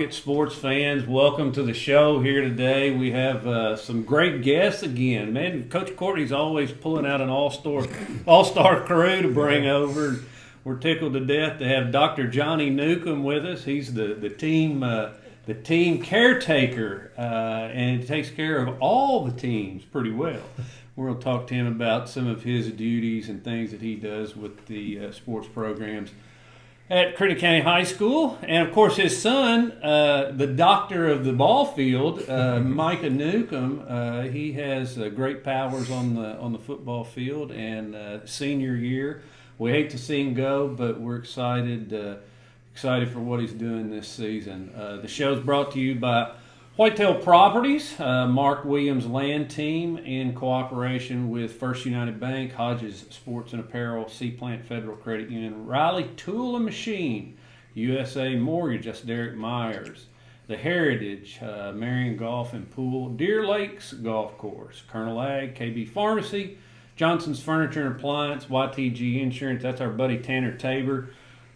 Rocket sports fans, welcome to the show here today. We have some great guests again. Man, Coach Courtney's always pulling out an all-star crew to bring over. We're tickled to death to have Dr. Johnny Newcom with us. He's the team caretaker, and he takes care of all the teams pretty well. We're going to talk to him about some of his duties and things that he does with the sports programs at Curnel County High School. And, of course, his son, the doctor of the ball field, Micah Newcom, he has great powers on the football field. And senior year, we hate to see him go, but we're excited for what he's doing this season. The show's brought to you by Whitetail Properties, Mark Williams' land team, in cooperation with First United Bank, Hodge's Sports and Apparel, Seaplant Federal Credit Union, Riley Tool and Machine, USA Mortgage, that's Darrick Myers, The Heritage, Marion Golf and Pool, Deer Lakes Golf Course, Curnel Ag, KB Pharmacy, Johnson's Furniture and Appliance, YTG Insurance, that's our buddy Tanner Tabor,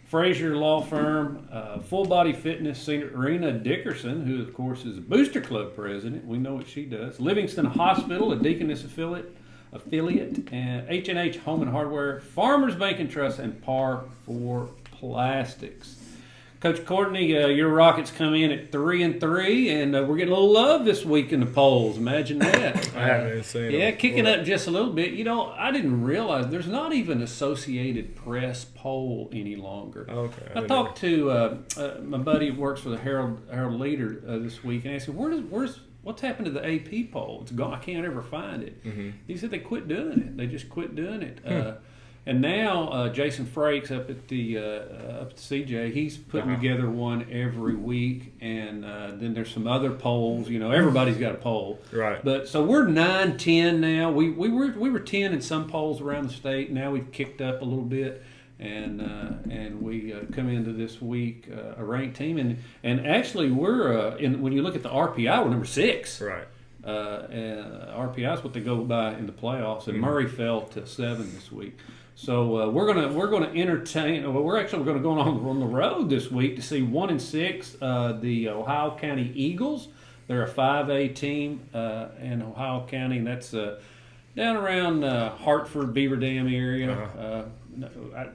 Frazer Law Firm, Full Body Fitness, Serena Dickerson, who of course is a Booster Club president. We know what she does. Livingston Hospital, a Deaconess affiliate, and H&H Home and Hardware, Farmers Bank and Trust, and Par 4 Plastics. Coach Courtney, your Rockets come in at 3-3, and we're getting a little love this week in the polls. Imagine that. I haven't even seen it. Yeah, kicking up just a little bit. You know, I didn't realize there's not even an Associated Press poll any longer. Okay. I talked to my buddy who works for the Herald Leader this week, and I asked him, what's happened to the AP poll? It's gone. I can't ever find it. Mm-hmm. He said they quit doing it. They just quit doing it. And now Jason Frakes up at the CJ, he's putting together one every week, and then there's some other polls. You know, everybody's got a poll, right? But so we're 9-10 now. We were 10 in some polls around the state. Now we've kicked up a little bit, and we come into this week a ranked team, and actually we're when you look at the RPI, we're number 6, right? And RPI is what they go by in the playoffs, and Murray fell to 7 this week. So we're gonna entertain. Well, we're going to go on the road this week to see 1-6 the Ohio County Eagles. They're a 5A team in Ohio County, and that's down around Hartford, Beaver Dam area.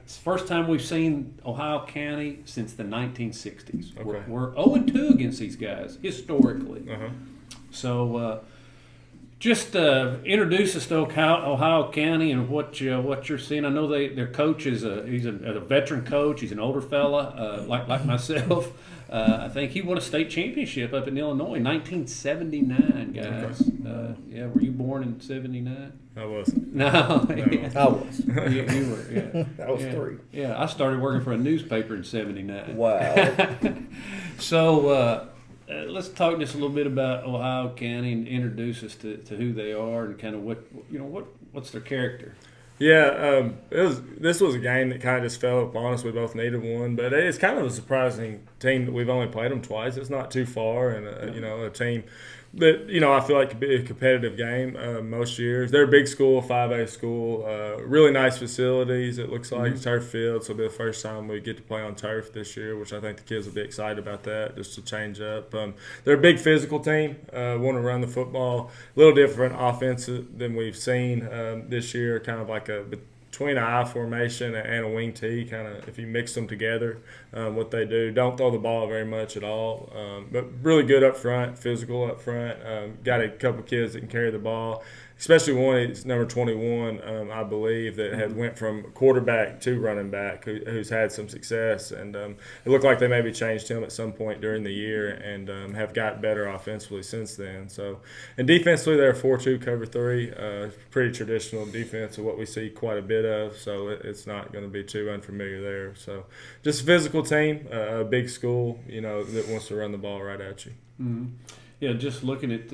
It's the first time we've seen Ohio County since the 1960s. Okay. We're 0-2 against these guys historically. So. Just introduce us to Ohio County and what you're seeing. I know their coach is he's a veteran coach. He's an older fella like myself. I think he won a state championship up in Illinois, 1979, guys. Okay. Yeah, were you born in '79? I wasn't. No. I was. You were. Yeah. I was 3. Yeah, I started working for a newspaper in '79. Wow. So. Let's talk just a little bit about Ohio County and introduce us to who they are and kind of what's their character. Yeah, this was a game that kind of just fell upon us. We both needed one, but it's kind of a surprising team that we've only played them twice. It's not too far, and a team that I feel like could be a competitive game most years. They're a big school, 5A school, really nice facilities. It looks like turf field, so it'll be the first time we get to play on turf this year, which I think the kids will be excited about that, just to change up. They're a big physical team, want to run the football, a little different offense than we've seen this year, kind of like between an I formation and a wing T, kind of if you mix them together, what they do. Don't throw the ball very much at all, but really good up front, physical up front. Got a couple kids that can carry the ball, especially one, it's number 21, I believe, that had went from quarterback to running back, who's had some success. And it looked like they maybe changed him at some point during the year and have got better offensively since then. So, and defensively, they're 4-2 cover 3, pretty traditional defense of what we see quite a bit of. So it's not going to be too unfamiliar there. So just a physical team, a big school, that wants to run the ball right at you. Mm-hmm. Yeah, just looking at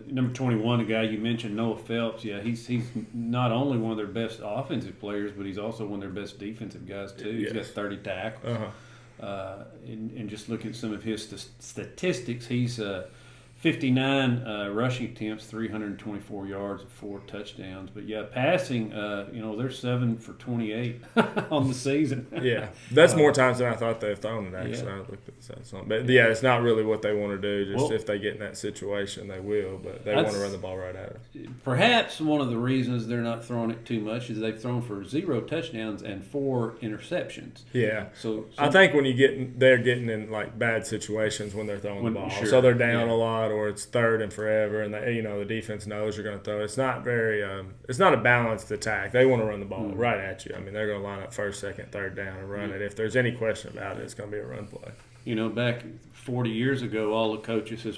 number 21, the guy you mentioned, Noah Phelps. Yeah, he's not only one of their best offensive players, but he's also one of their best defensive guys too. He's got 30 tackles. And just looking at some of his statistics, he's 59 rushing attempts, 324 yards, and 4 touchdowns. But yeah, passing, they're 7 for 28 on the season. Yeah, that's more times than I thought they've thrown it. Actually, I looked at the stats on, but yeah, it's not really what they want to do. Just if they get in that situation, they will. But they want to run the ball right at us. Perhaps one of the reasons they're not throwing it too much is they've thrown for 0 touchdowns and 4 interceptions. Yeah. So I think when they're getting in like bad situations when they're throwing the ball, so they're down a lot. Or it's 3rd and forever, and the defense knows you're going to throw. It's not very, it's not a balanced attack. They want to run the ball right at you. I mean, they're going to line up 1st, 2nd, 3rd down and run it. If there's any question about it, it's going to be a run play. Back 40 years ago, all the coaches says,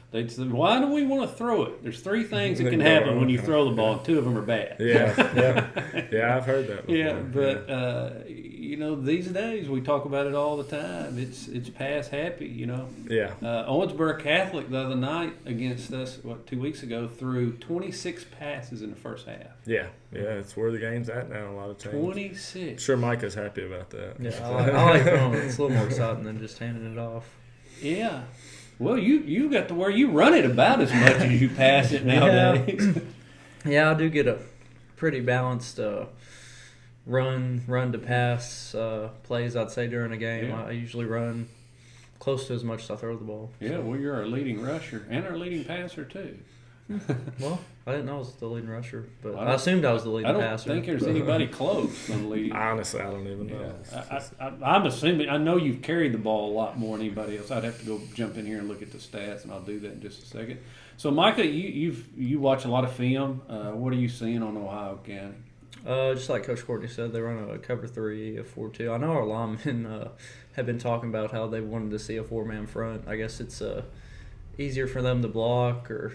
They'd say, why do we want to throw it? There's 3 things that can happen when you throw the ball, and 2 of them are bad. Yeah, I've heard that before. Yeah, but these days we talk about it all the time. It's pass happy, Yeah. Owensboro Catholic the other night against us, 2 weeks ago, threw 26 passes in the first half. Yeah, it's where the game's at now. A lot of times. 26. I'm sure Micah's happy about that. Yeah, I like throwing it. It's a little more exciting than just handing it off. Yeah. Well, you got to where you run it about as much as you pass it nowadays. Yeah, I do get a pretty balanced run to pass plays, I'd say, during a game. Yeah. I usually run close to as much as I throw the ball. Yeah, well, you're our leading rusher and our leading passer, too. Well, I didn't know I was the leading rusher, but I assumed I was the leading passer. I don't think there's anybody close on leading. Honestly, I don't even know. I'm assuming, I know you've carried the ball a lot more than anybody else. I'd have to go jump in here and look at the stats, and I'll do that in just a second. So, Micah, you watch a lot of film. What are you seeing on Ohio County? Just like Coach Courtney said, they run a cover 3, a 4-2. I know our linemen have been talking about how they wanted to see a 4-man front. I guess it's easier for them to block or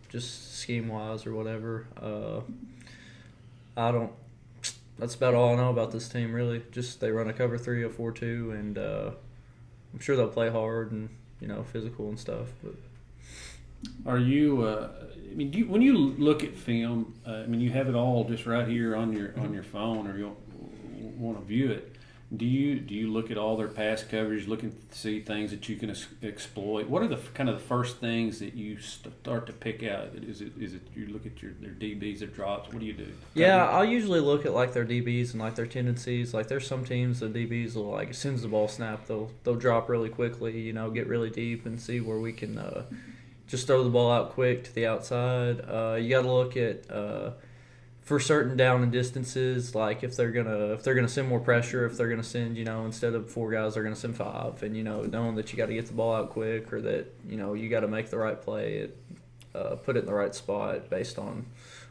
just scheme-wise or whatever. That's about all I know about this team, really. Just they run a cover 3, a 4-2, and I'm sure they'll play hard and, physical and stuff. But are you when you look at film, you have it all just right here on your phone, or you'll want to view it. Do you look at all their pass coverage, looking to see things that you can exploit? What are the kind of the first things that you start to pick out? Is it you look at their DBs, their drops? What do you do? Yeah, I'll usually look at like their DBs and like their tendencies. Like there's some teams the DBs will like as soon as the ball snapped, they'll drop really quickly, get really deep and see where we can just throw the ball out quick to the outside. You got to look at for certain down and distances, like if they're gonna send more pressure, if they're gonna send, instead of 4 guys, they're gonna send 5, and knowing that you got to get the ball out quick, or that you got to make the right play, put it in the right spot based on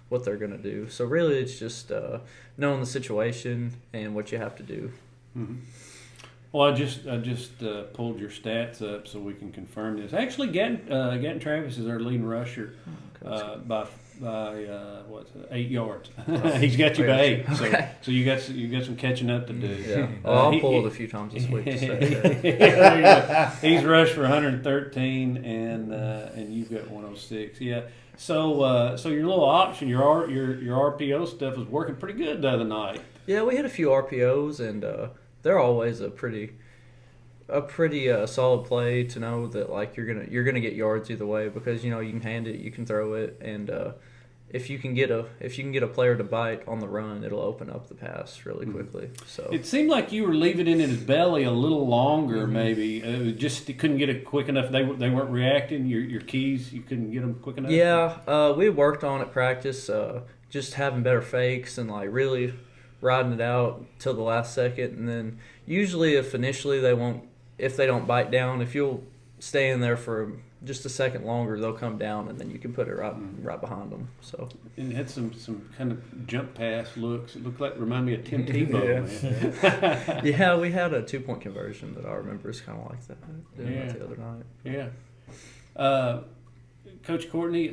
what they're gonna do. So really, it's just knowing the situation and what you have to do. Mm-hmm. Well, I just pulled your stats up so we can confirm this. Actually, Gatton Travis is our leading rusher by 8 yards. He's got you by 8. Okay. So you got some catching up to do. Yeah. I'll pull it a few times this week. To say he's rushed for 113 and you've got 106. Yeah. So your little option, your RPO stuff was working pretty good the other night. Yeah, we had a few RPOs, and they're always a pretty solid play to know that like you're gonna get yards either way, because you can hand it, you can throw it, and if you can get a player to bite on the run, it'll open up the pass really quickly. So it seemed like you were leaving it in his belly a little longer, maybe. You couldn't get it quick enough. They weren't reacting. Your keys, you couldn't get them quick enough. Yeah, we worked on at practice, just having better fakes and like really riding it out till the last second, and then usually if they don't bite down, if you'll stay in there for just a second longer, they'll come down, and then you can put it right behind them. So and it had some kind of jump pass looks. It looked like remind me of Tim Tebow. Yeah, we had a 2-point conversion that I remember is kind of like that. That the other night. Yeah. Coach Courtney,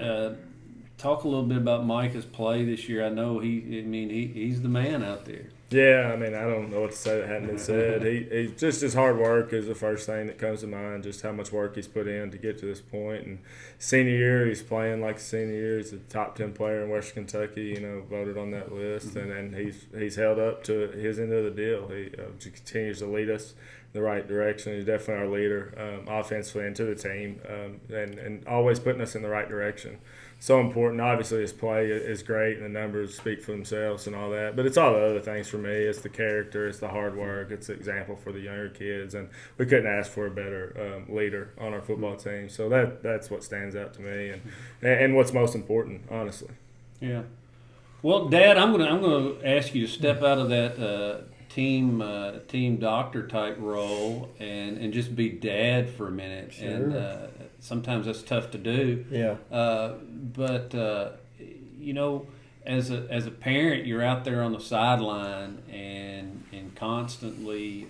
talk a little bit about Micah's play this year. I know he's the man out there. Yeah, I mean, I don't know what to say that hadn't been said. He just his hard work is the first thing that comes to mind, just how much work he's put in to get to this point. And senior year, he's playing like a senior year. He's a top 10 player in Western Kentucky, voted on that list. And he's held up to his end of the deal. He continues to lead us in the right direction. He's definitely our leader offensively and to the team, and always putting us in the right direction. So important. Obviously, his play is great, and the numbers speak for themselves and all that. But it's all the other things for me. It's the character. It's the hard work. It's the example for the younger kids. And we couldn't ask for a better leader on our football team. So that's what stands out to me and what's most important, honestly. Yeah. Well, Dad, I'm gonna ask you to step out of that team doctor type role and just be dad for a minute. Sure. And sometimes that's tough to do. Yeah. But as a parent, you're out there on the sideline and constantly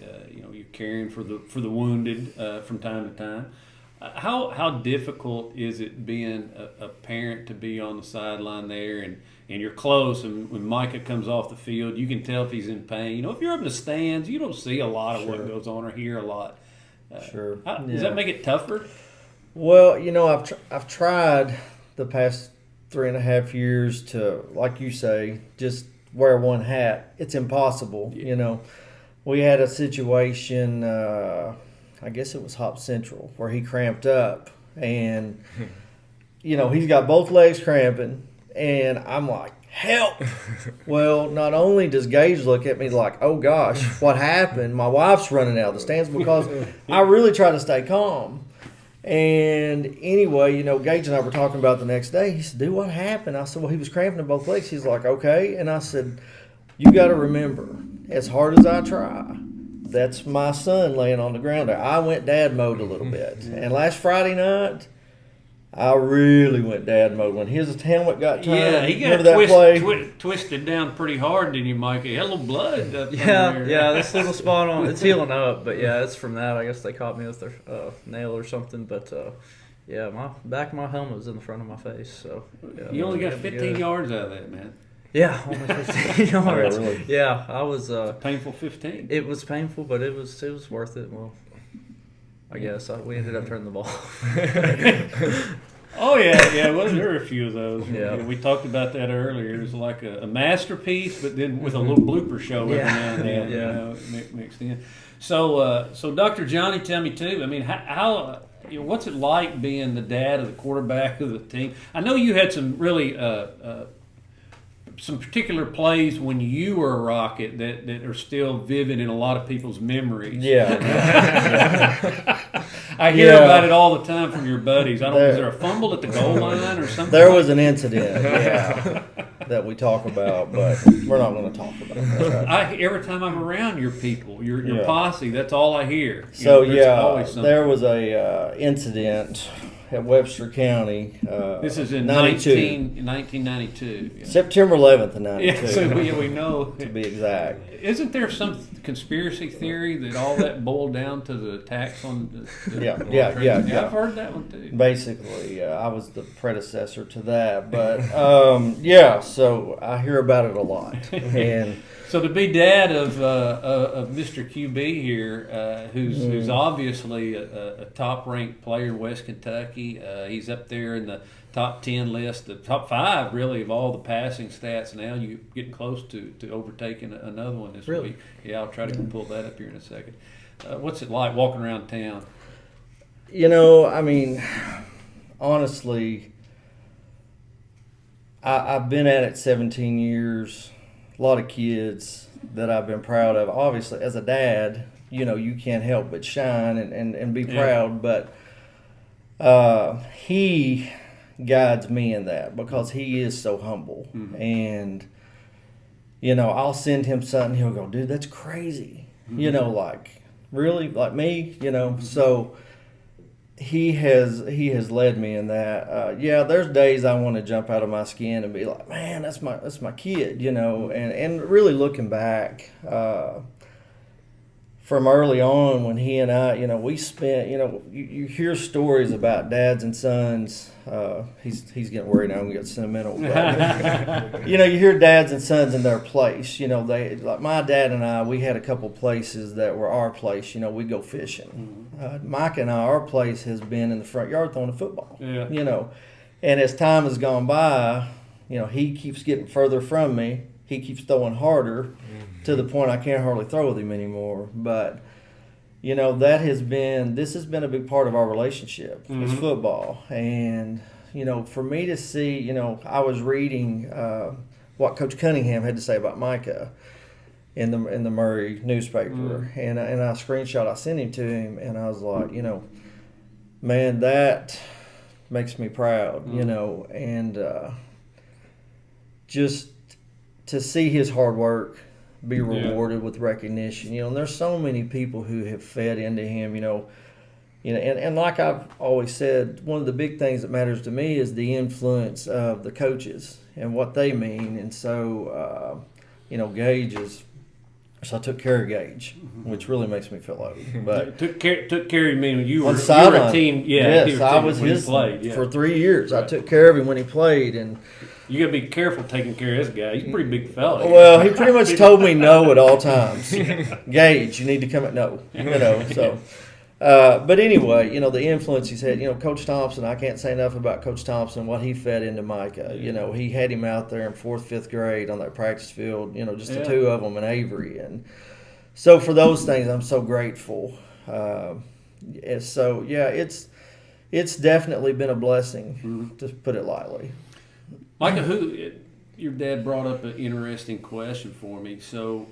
you're caring for the wounded from time to time. How difficult is it being a parent to be on the sideline there and you're close, and when Micah comes off the field, you can tell if he's in pain. If you're up in the stands, you don't see a lot of what goes on or hear a lot. Sure. Does that make it tougher? Well, I've tried the past 3.5 years to, like you say, just wear one hat. It's impossible. Yeah. We had a situation, I guess it was Hop Central, where he cramped up, and he's got both legs cramping, and I'm like, help. Well, not only does Gage look at me like, oh gosh, what happened? My wife's running out of the stands, because I really try to stay calm. And anyway, Gage and I were talking about the next day. He said, dude, what happened? I said, well, he was cramping in both legs. He's like, okay. And I said, you got to remember, as hard as I try, that's my son laying on the ground there. I went dad mode a little bit. And last Friday night, I really went dad mode when his helmet got turned. Yeah, he got twisted down pretty hard, didn't you, Mike? He had a little blood up there. Yeah, this little spot on it's healing up, but yeah, it's from that. I guess they caught me with their nail or something, but yeah, my back of my helmet was in the front of my face. So yeah, you only got 15 yards out of that, man. Yeah, only 15 yards. Really? Yeah, I was painful 15. It was painful, but it was worth it. Well, I guess we ended up turning the ball. Oh yeah. Well, there were a few of those. Yeah. We talked about that earlier. It was like a masterpiece, but then with a little blooper show every now and then. Yeah. Mixed in. So Dr. Johnny, tell me too. I mean, how what's it like being the dad of the quarterback of the team? I know you had some really some particular plays when you were a Rocket that are still vivid in a lot of people's memories. Yeah. I hear about it all the time from your buddies. Is there a fumble at the goal line or something? There was an incident, that we talk about, but we're not going to talk about that. Every time I'm around your people, your posse, that's all I hear. So there was a incident at Webster County. This is in 1992. Yeah. September 11th of 92. Yeah, so we know. To be exact. Isn't there some conspiracy theory that all that boiled down to the tax on the Yeah. I've heard that one too. Basically, I was the predecessor to that. But, so I hear about it a lot. And so to be dad of Mr. QB here, who's obviously a top-ranked player in West Kentucky, he's up there in the top 10 list, the top 5 really of all the passing stats. Now you're getting close to overtaking another one this week. Yeah, I'll try to pull that up here in a second. What's it like walking around town? I mean, honestly, I've been at it 17 years. A lot of kids that I've been proud of. Obviously, as a dad, you can't help but shine and be proud. But he guides me in that because he is so humble. Mm-hmm. And, I'll send him something. He'll go, dude, that's crazy. Mm-hmm. Like, really? Like me? Mm-hmm. So he has led me in that. There's days I want to jump out of my skin and be like, man, that's my kid, and really looking back, for from early on when he and I, we spent, you hear stories about dads and sons. He's getting worried now. I'm getting sentimental. But, you hear dads and sons in their place. They like my dad and I. We had a couple places that were our place. We go fishing. Mike and I, our place has been in the front yard throwing a football. Yeah. And as time has gone by, he keeps getting further from me. He keeps throwing harder to the point I can't hardly throw with him anymore. But, this has been a big part of our relationship is football. And, for me to see, I was reading what Coach Cunningham had to say about Micah in the Murray newspaper. And I screenshot, I sent him to him, and I was like, man, that makes me proud, and just to see his hard work be rewarded with recognition, and there's so many people who have fed into him, and like I've always said, one of the big things that matters to me is the influence of the coaches and what they mean. And so, Gage is. So I took care of Gage, which really makes me feel old. But took care of me when you were a team. Yeah, yes, I was his for 3 years. Right. I took care of him when he played, and you got to be careful taking care of this guy. He's a pretty big fella. Well, he pretty much told me no at all times. Gage, you need to come at no. So. But anyway, the influence he's had, Coach Thompson, I can't say enough about Coach Thompson, what he fed into Micah. He had him out there in 4th, 5th grade on that practice field, just the two of them in Avery. And so for those things, I'm so grateful. It's definitely been a blessing, to put it lightly. Micah, your dad brought up an interesting question for me. So,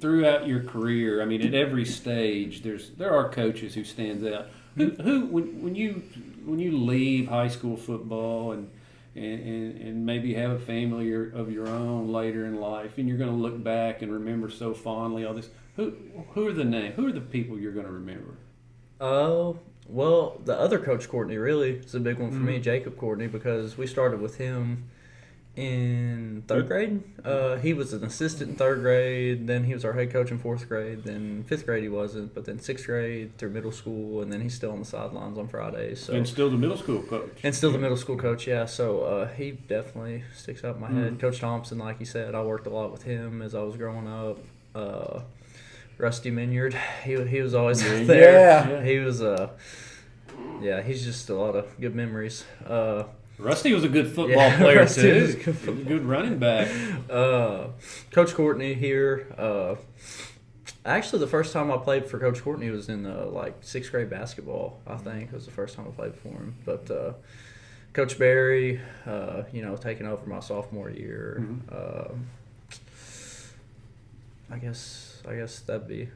throughout your career, I mean, at every stage, there are coaches who stands out. Who when you leave high school football and maybe have a family of your own later in life, and you're going to look back and remember so fondly all this. Who are the people you're going to remember? Well, the other Coach Courtney really is a big one for me, Jacob Courtney, because we started with him in 3rd grade. He was an assistant in 3rd grade, then he was our head coach in 4th grade, then 5th grade he wasn't, but then 6th grade through middle school, and then he's still on the sidelines on Fridays. So. And still the middle school coach. And still the middle school coach, yeah. So he definitely sticks out in my head. Coach Thompson, like you said, I worked a lot with him as I was growing up. Rusty Minyard, he was always there. Yeah. He was, he's just a lot of good memories. Rusty was a good football player Rusty too. was He was a good running back. Coach Courtney here. Actually, the first time I played for Coach Courtney was in 6th grade basketball. I think it was the first time I played for him. But Coach Barry, taking over my sophomore year. I guess that'd be.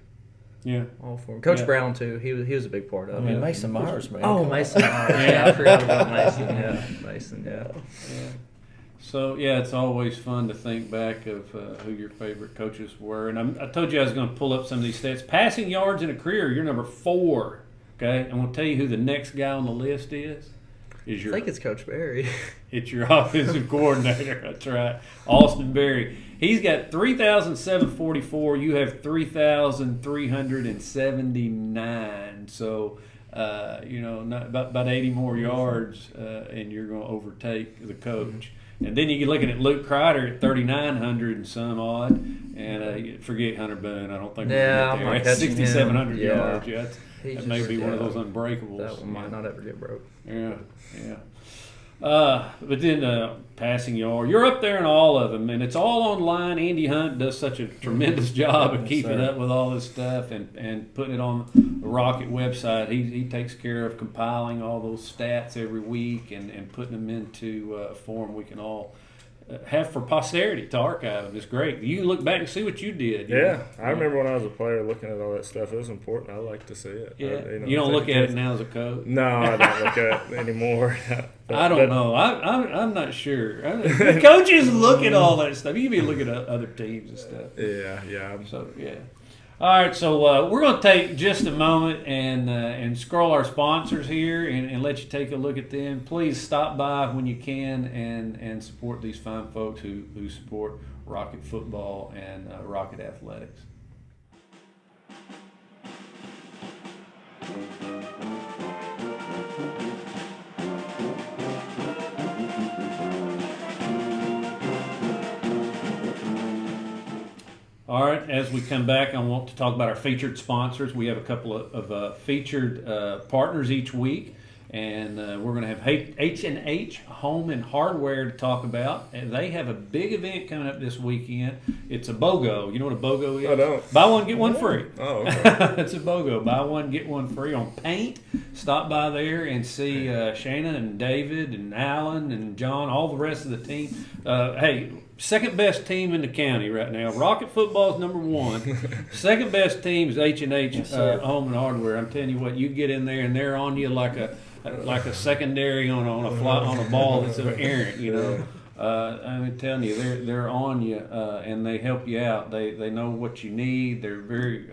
Yeah, all for him. Coach Brown too. He was a big part of it. Mason Myers, man. Oh, Mason Myers. Yeah, I forgot about Mason. Yeah, Mason. Yeah. So it's always fun to think back of who your favorite coaches were. And I told you I was going to pull up some of these stats. Passing yards in a career, you're number 4. Okay, I'm going to tell you who the next guy on the list is. I think it's Coach Barry. It's your offensive coordinator. That's right, Austin Berry. He's got 3,744. You have 3,379. So, about 80 more yards, and you're going to overtake the coach. And then you get looking at Luke Kreider at 3,900 and some odd. And forget Hunter Boone. I don't think we're I'm there. not That's catching 6,700 him. yards. Yeah, that may be one of those unbreakables. That one might not ever get broke. Yeah. But then passing yard, you're up there in all of them, and it's all online. Andy Hunt does such a tremendous job of keeping up with all this stuff and putting it on the Rocket website. He takes care of compiling all those stats every week and putting them into a form we can all have for posterity to archive them. It's great. You can look back and see what you did. I remember when I was a player looking at all that stuff. It was important. I like to see it. Yeah. You don't look at it now as a coach? No, I don't look at it anymore. I don't know. I'm not sure. The coaches look at all that stuff. You can be looking at other teams and stuff. Yeah. So, All right, so we're going to take just a moment and scroll our sponsors here and let you take a look at them. Please stop by when you can and support these fine folks who support Rocket football and Rocket athletics. All right, as we come back, I want to talk about our featured sponsors. We have a couple of featured partners each week, and we're going to have H&H Home and Hardware to talk about. And they have a big event coming up this weekend. It's a BOGO. You know what a BOGO is? I don't. Buy one, get one free. Oh, okay. It's a BOGO. Buy one, get one free on paint. Stop by there and see Shana and David and Alan and John, all the rest of the team. Hey, second best team in the county right now. Rocket football is number one. Second best team is H&H Home and Hardware. I'm telling you what, you get in there and they're on you like a secondary on a ball that's errant. You know, I'm telling you, they're on you and they help you out. They know what you need. They're very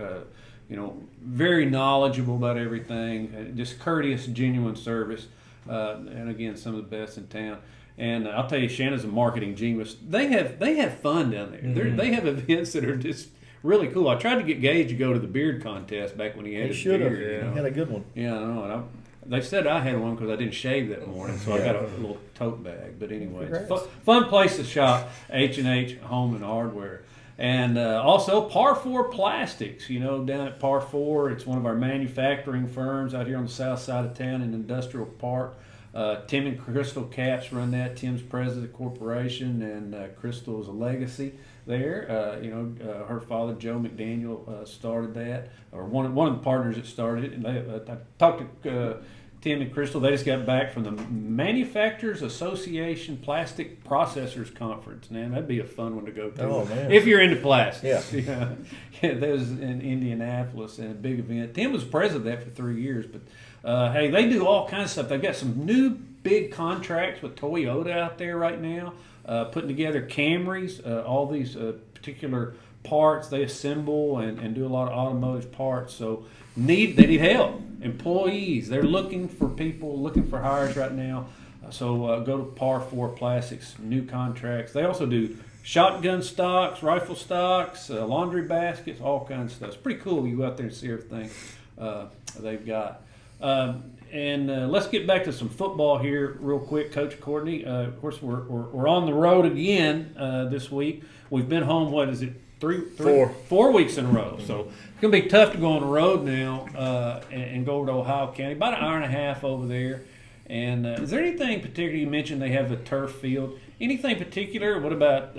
very knowledgeable about everything. Just courteous, genuine service, and again, some of the best in town. And I'll tell you, Shanna's a marketing genius. They have fun down there. Mm-hmm. They have events that are just really cool. I tried to get Gage to go to the beard contest back when he had his should have. beard. He had a good one. Yeah, I know. They said I had one because I didn't shave that morning, so I got a little tote bag. But anyway, it's a fun place to shop, H&H Home and Hardware. And also Par 4 Plastics, down at Par 4. It's one of our manufacturing firms out here on the south side of town in Industrial Park. Tim and Crystal Capps run that. Tim's president of the corporation, and Crystal is a legacy there. Her father, Joe McDaniel, started that, or one of the partners that started it. And I talked to Tim and Crystal. They just got back from the Manufacturers Association Plastic Processors Conference. Man, that'd be a fun one to go to. Oh, man. If you're into plastics. Yeah. That was in Indianapolis and a big event. Tim was president of that for 3 years, but hey, they do all kinds of stuff. They've got some new big contracts with Toyota out there right now, putting together Camrys, all these particular parts they assemble and do a lot of automotive parts. So they need help. Employees, they're looking for people, looking for hires right now. So go to Par 4 Plastics, new contracts. They also do shotgun stocks, rifle stocks, laundry baskets, all kinds of stuff. It's pretty cool. You go out there and see everything they've got. And let's get back to some football here real quick, Coach Courtney. Of course, we're on the road again this week. We've been home, what is it, 4 weeks in a row. So it's going to be tough to go on the road now and go over to Ohio County. About an hour and a half over there. And is there anything particular? You mentioned they have a turf field. Anything particular? What about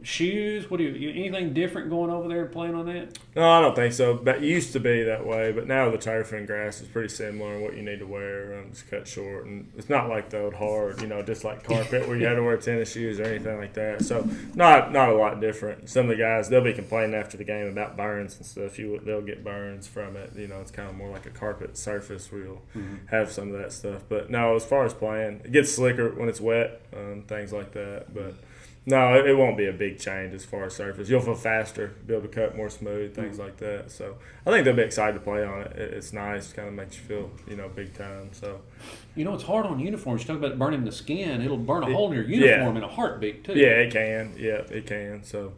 shoes? What do you anything different going over there and playing on that? No, I don't think so. But it used to be that way, but now the turf and grass is pretty similar in what you need to wear. It's cut short, and it's not like the old hard, just like carpet where you had to wear tennis shoes or anything like that. So not a lot different. Some of the guys, they'll be complaining after the game about burns and stuff. They'll get burns from it. It's kind of more like a carpet surface where you'll have some of that stuff. But no, as far as playing, it gets slicker when it's wet, things like that. But no, it won't be a big change as far as surface. You'll feel faster, be able to cut more smooth, things like that. So I think they'll be excited to play on it. It's nice, kind of makes you feel, big time. So it's hard on uniforms. You talk about burning the skin; it'll burn a hole in your uniform in a heartbeat too. Yeah, it can. Yeah, it can. So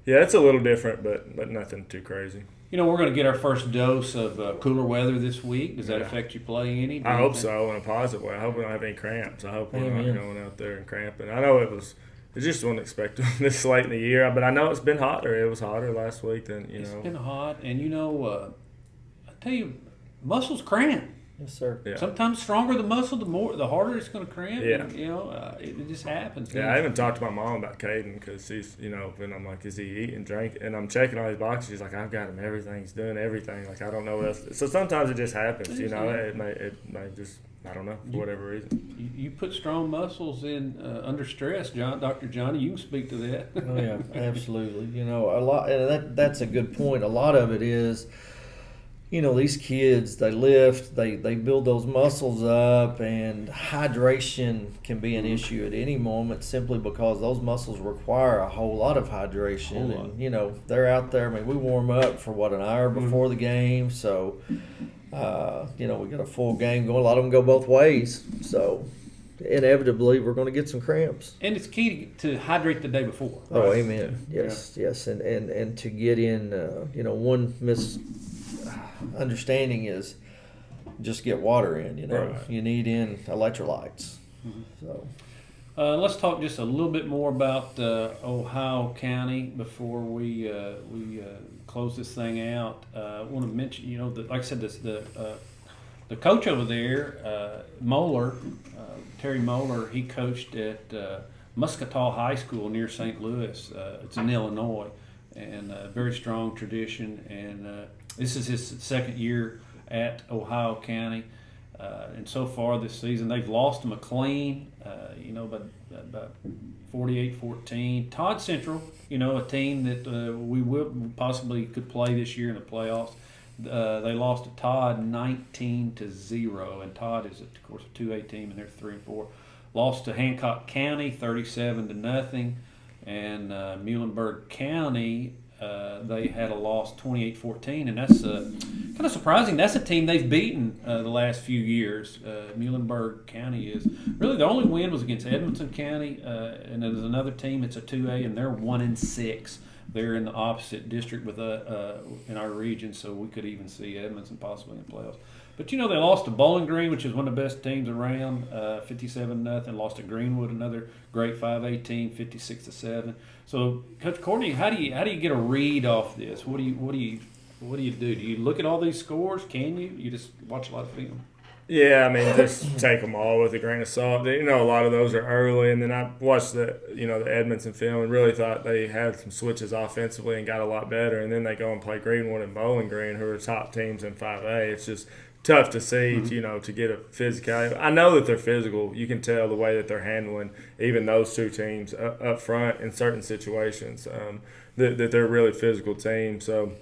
yeah, it's a little different, but nothing too crazy. We're going to get our first dose of cooler weather this week. Does that affect you play any? I hope so, in a positive way. I hope we don't have any cramps. I hope we're not going out there and cramping. I know it's just unexpected this late in the year, but I know it's been hotter. It was hotter last week than, It's been hot, and I tell you, muscles cramp. Yes, sir. Yeah. Sometimes stronger the muscle, the harder it's going to cramp. Yeah. And, it just happens. Yeah, I even talked to my mom about Caden because he's, and I'm like, is he eating, drinking? And I'm checking all his boxes. She's like, I've got him everything. He's doing everything. Like, I don't know what else. So sometimes it just happens, It may just, I don't know, for whatever reason. You put strong muscles in under stress, Dr. Johnny. You can speak to that. Oh, yeah, absolutely. A lot, and that's a good point. A lot of it is, these kids, they lift, they build those muscles up, and hydration can be an issue at any moment simply because those muscles require a whole lot of hydration. And, they're out there. I mean, we warm up for, an hour before the game. So, we got a full game going. A lot of them go both ways. So, inevitably, we're going to get some cramps. And it's key to hydrate the day before. Oh, right? amen. Yes. And to get in, one misunderstanding is just get water in, Right. You need in electrolytes. So Let's talk just a little bit more about Ohio County before we close this thing out. I want to mention, like I said, the coach over there, Moeller, Terry Moeller, he coached at Muscatall High School near St. Louis. It's in Illinois, and very strong tradition. And this is his second year at Ohio County. And so far this season, they've lost to McLean, about 48-14. Todd Central, a team that we possibly could play this year in the playoffs. They lost to Todd 19-0, and Todd is, of course, a 2A team, and they're 3-4. Lost to Hancock County 37-0, and Muhlenberg County. They had a loss 28-14, and that's kind of surprising. That's a team they've beaten the last few years. Muhlenberg County is really the only win was against Edmonson County, and there's another team. It's a 2A, and they're 1-6. They're in the opposite district with in our region, so we could even see Edmonton possibly in the playoffs. But they lost to Bowling Green, which is one of the best teams around, 57-0. Lost to Greenwood, another great 5A team, 56-7. So, Coach Courtney, how do you get a read off this? What do you do? Do you look at all these scores? Can you? You just watch a lot of film? Yeah, I mean, just take them all with a grain of salt. A lot of those are early, and then I watched the Edmonton film and really thought they had some switches offensively and got a lot better. And then they go and play Greenwood and Bowling Green, who are top teams in 5A. It's just tough to see, to get a physicality. I know that they're physical. You can tell the way that they're handling even those two teams up front in certain situations, that they're a really physical team. So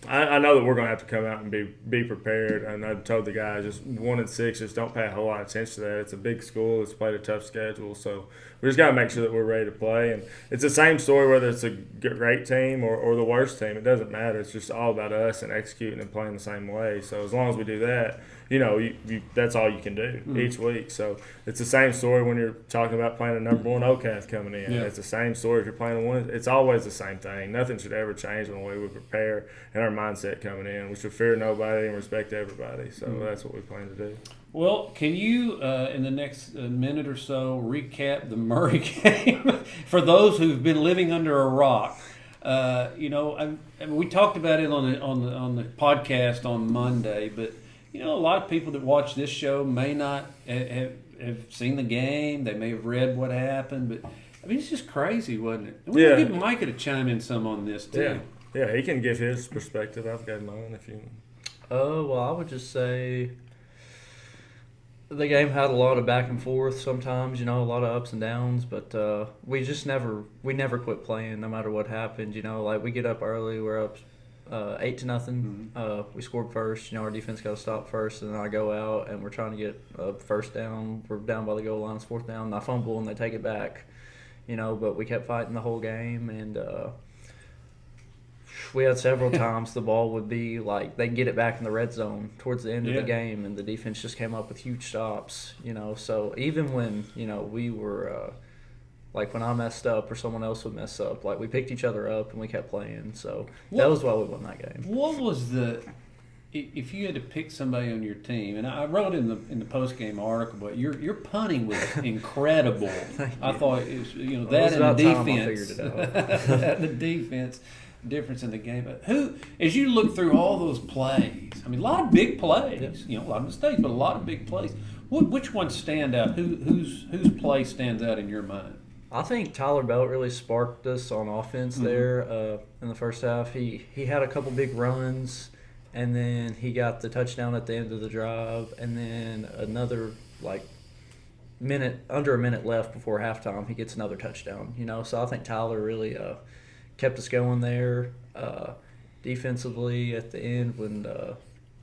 I know that we're going to have to come out and be prepared. And I told the guys, just 1-6, just don't pay a whole lot of attention to that. It's a big school. It's played a tough schedule. So we just got to make sure that we're ready to play. And it's the same story whether it's a great team or the worst team. It doesn't matter. It's just all about us and executing and playing the same way. So as long as we do that, that's all you can do each week. So it's the same story when you're talking about playing a number one OCAF coming in. Yeah. It's the same story if you're playing a one. It's always the same thing. Nothing should ever change in the way we prepare and our mindset coming in. We should fear nobody and respect everybody. So that's what we plan to do. Well, can you, in the next minute or so, recap the Murray game for those who've been living under a rock? We talked about it on the podcast on Monday, but a lot of people that watch this show may not have seen the game. They may have read what happened, but it's just crazy, wasn't it? And we're going to get Micah to chime in some on this too. Yeah, he can give his perspective. I've got mine if you. Well, I would just say the game had a lot of back and forth sometimes, a lot of ups and downs, but we never quit playing no matter what happened. We get up early, we're up 8-0. We scored first. Our defense got to stop first, and then I go out and we're trying to get a first down. We're down by the goal line. It's fourth down. And I fumble and they take it back. But we kept fighting the whole game, and we had several times the ball would be they get it back in the red zone towards the end of the game, and the defense just came up with huge stops. So even when we were. When I messed up or someone else would mess up, we picked each other up and we kept playing. So that was why we won that game. What was if you had to pick somebody on your team, and I wrote in the post game article, but your punting was incredible. I thought it was, that and the defense. That and the defense difference in the game. But as you look through all those plays, a lot of big plays, a lot of mistakes, but a lot of big plays. Which ones stand out? Whose play stands out in your mind? I think Tyler Belt really sparked us on offense there in the first half. He had a couple big runs, and then he got the touchdown at the end of the drive, and then another under a minute left before halftime, he gets another touchdown. So I think Tyler really kept us going there. Defensively at the end when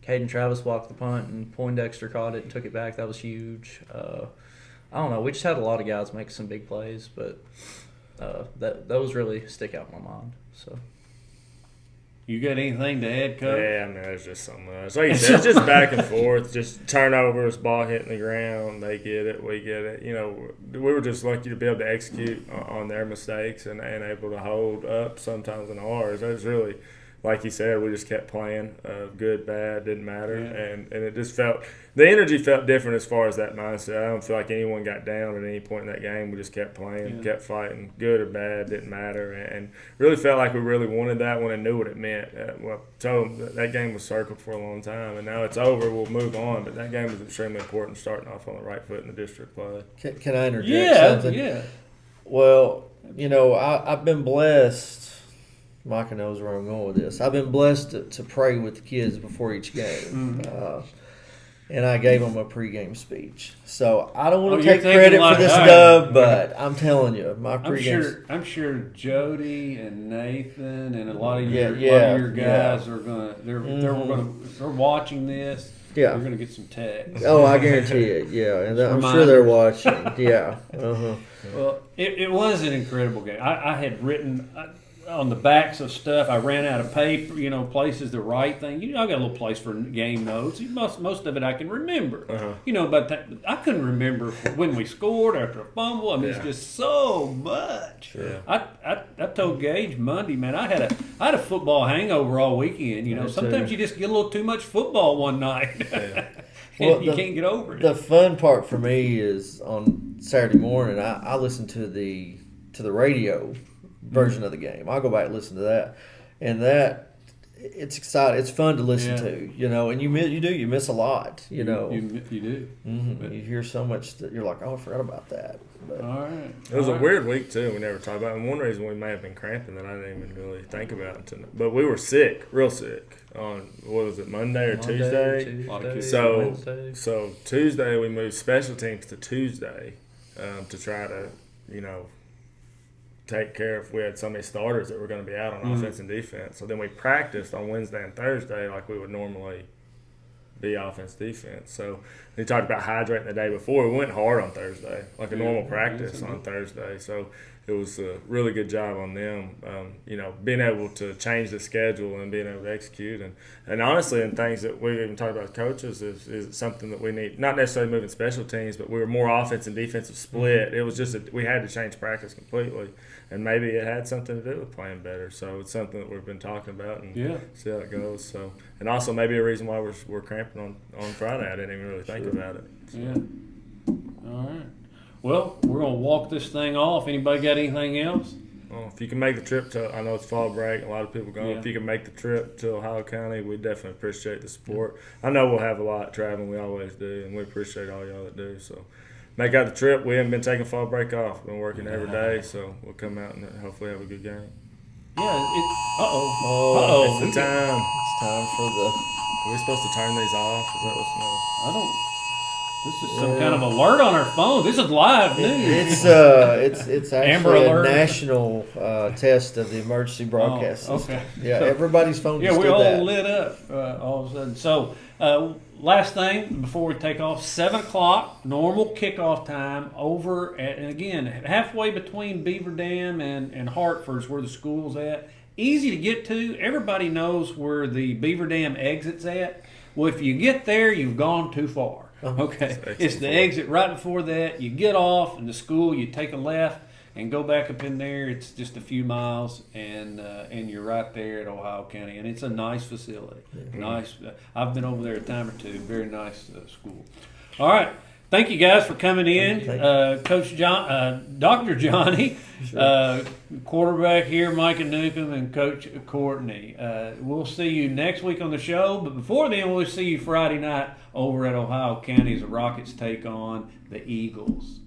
Caden Travis blocked the punt and Poindexter caught it and took it back, that was huge. I don't know. We just had a lot of guys make some big plays, but those really stick out in my mind. So, you got anything to add, Coach? Yeah, there's just so much. Like you said, it's just back and forth, just turnovers, ball hitting the ground. They get it, we get it. We were just lucky to be able to execute on their mistakes and able to hold up sometimes in ours. That was really like you said, we just kept playing. Good, bad, didn't matter, and it just felt the energy felt different as far as that mindset. I don't feel like anyone got down at any point in that game. We just kept playing, kept fighting. Good or bad, didn't matter, and really felt like we really wanted that one and knew what it meant. Well, told them that game was circled for a long time, and now it's over. We'll move on, but that game was extremely important, starting off on the right foot in the district play. Can I interject something? Yeah. Well, I've been blessed. Micah knows where I'm going with this. I've been blessed to pray with the kids before each game. And I gave them a pregame speech. So I don't want to take credit for this dub, but I'm telling you, my pregame. I'm sure Jody and Nathan and a lot of your guys are gonna. They're watching this. Yeah, they're gonna get some text. Oh, I guarantee it. Yeah, and I'm sure they're watching. Yeah. Well, it was an incredible game. I had written. On the backs of stuff, I ran out of paper, places to write things. I got a little place for game notes. Most of it I can remember. But I couldn't remember when we scored after a fumble. I mean, it's just so much. Sure. I told Gage Monday, man, I had a football hangover all weekend. Sometimes you just get a little too much football one night. And you can't get over it. The fun part for me is on Saturday morning, I listen to the radio version of the game. I'll go back and listen to that, and it's exciting. It's fun to listen to, and you miss a lot, You do. Mm-hmm. You hear so much that you're like, oh, I forgot about that. But, all right. It was a weird week too. We never talked about it. And one reason we may have been cramping that I didn't even really think about until. But we were sick, real sick on Monday or Tuesday. So Tuesday we moved special teams to Tuesday to try to take care of. We had so many starters that were going to be out on offense and defense. So then we practiced on Wednesday and Thursday like we would normally be offense defense. So they talked about hydrating the day before. We went hard on Thursday, like a normal practice on Thursday. So it was a really good job on them, being able to change the schedule and being able to execute. And honestly, and things that we even talked about with coaches is something that we need, not necessarily moving special teams, but we were more offense and defensive split. It was just we had to change practice completely. And maybe it had something to do with playing better. So it's something that we've been talking about and see how it goes. So, and also maybe a reason why we're cramping on Friday. I didn't even really think about it. So. Yeah. All right. Well, we're going to walk this thing off. Anybody got anything else? Well, if you can make the trip to, I know it's fall break, a lot of people going. Yeah. If you can make the trip to Ohio County, we definitely appreciate the support. I know we'll have a lot traveling, we always do, and we appreciate all y'all that do. So make out the trip. We haven't been taking fall break off. We've been working every day, so we'll come out and hopefully have a good game. Yeah. It's the time. It's time for the. Are we supposed to turn these off? Is that what's no? I don't. This is some kind of alert on our phone. This is live news. It's actually a alert. national test of the emergency broadcast system. Okay. Yeah, everybody's phone just we did all that. lit up all of a sudden. So last thing before we take off, 7 o'clock, normal kickoff time over at, and again, halfway between Beaver Dam and Hartford's where the school's at. Easy to get to. Everybody knows where the Beaver Dam exit's at. Well, if you get there, you've gone too far. Okay, it's the exit right before that. You get off in the school, you take a left and go back up in there. It's just a few miles, and you're right there at Ohio County, and it's a nice facility. Nice. I've been over there a time or two. Very nice school. All right. Thank you guys for coming in, Coach John, Dr. Johnny, quarterback here, Micah Newcom, and Coach Courtney. We'll see you next week on the show, but before then, we'll see you Friday night over at Ohio County as the Rockets take on the Eagles.